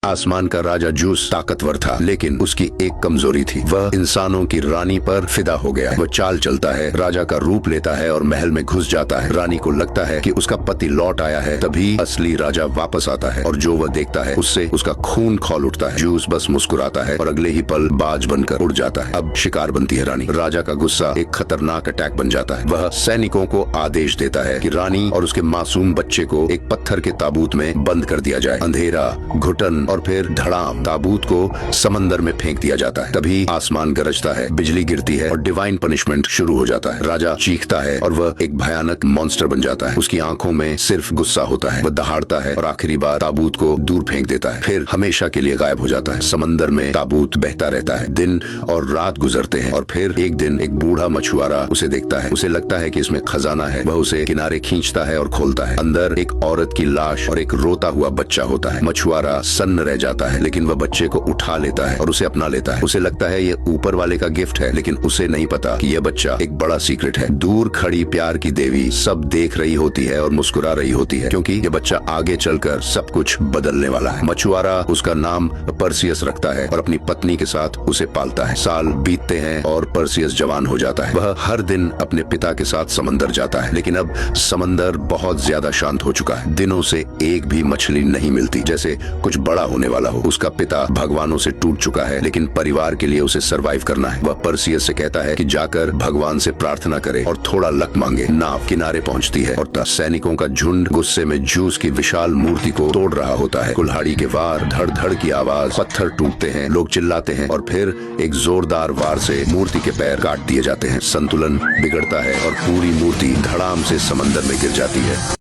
आसमान का राजा जूस ताकतवर था, लेकिन उसकी एक कमजोरी थी। वह इंसानों की रानी पर फिदा हो गया। वह चाल चलता है, राजा का रूप लेता है और महल में घुस जाता है। रानी को लगता है कि उसका पति लौट आया है, तभी असली राजा वापस आता है और जो वह देखता है उससे उसका खून खौल उठता है। जूस बस मुस्कुराता है और अगले ही पल बाज बनकर उड़ जाता है। अब शिकार बनती है रानी। राजा का गुस्सा एक खतरनाक अटैक बन जाता है। वह सैनिकों को आदेश देता है कि रानी और उसके मासूम बच्चे को एक पत्थर के ताबूत में बंद कर दिया जाए। अंधेरा, घुटन और फिर धड़ाम, ताबूत को समंदर में फेंक दिया जाता है। तभी आसमान गरजता है, बिजली गिरती है और डिवाइन पनिशमेंट शुरू हो जाता है। राजा चीखता है और वह एक भयानक मॉन्स्टर बन जाता है। उसकी आंखों में सिर्फ गुस्सा होता है। वह दहाड़ता है और आखिरी बार ताबूत को दूर फेंक देता है, फिर हमेशा के लिए गायब हो जाता है। समंदर में ताबूत बहता रहता है। दिन और रात गुजरते हैं और फिर एक दिन एक बूढ़ा मछुआरा उसे देखता है। उसे लगता है कि इसमें खजाना है। वह उसे किनारे खींचता है और खोलता है। अंदर एक औरत की लाश और एक रोता हुआ बच्चा होता है। मछुआरा सन्न रह जाता है, लेकिन वह बच्चे को उठा लेता है और उसे अपना लेता है। उसे लगता है ये ऊपर वाले का गिफ्ट है, लेकिन उसे नहीं पता कि यह बच्चा एक बड़ा सीक्रेट है। दूर खड़ी प्यार की देवी सब देख रही होती है और मुस्कुरा रही होती है, क्योंकि ये बच्चा आगे चलकर सब कुछ बदलने वाला है। मछुआरा उसका नाम पर्सियस रखता है और अपनी पत्नी के साथ उसे पालता है। साल बीतते हैं और पर्सियस जवान हो जाता है। वह हर दिन अपने पिता के साथ समंदर जाता है, लेकिन अब समंदर बहुत ज्यादा शांत हो चुका है। दिनों से एक भी मछली नहीं मिलती, जैसे कुछ बड़ा होने वाला हो। उसका पिता भगवानों से टूट चुका है, लेकिन परिवार के लिए उसे सरवाइव करना है। वह पर्सियस से कहता है कि जाकर भगवान से प्रार्थना करे और थोड़ा लक मांगे। नाव किनारे पहुंचती है और सैनिकों का झुंड गुस्से में जूस की विशाल मूर्ति को तोड़ रहा होता है। कुल्हाड़ी के वार, धड़ धड़ की आवाज, पत्थर टूटते हैं, लोग चिल्लाते हैं और फिर एक जोरदार वार से मूर्ति के पैर काट दिए जाते हैं। संतुलन बिगड़ता है और पूरी मूर्ति धड़ाम से समंदर में गिर जाती है।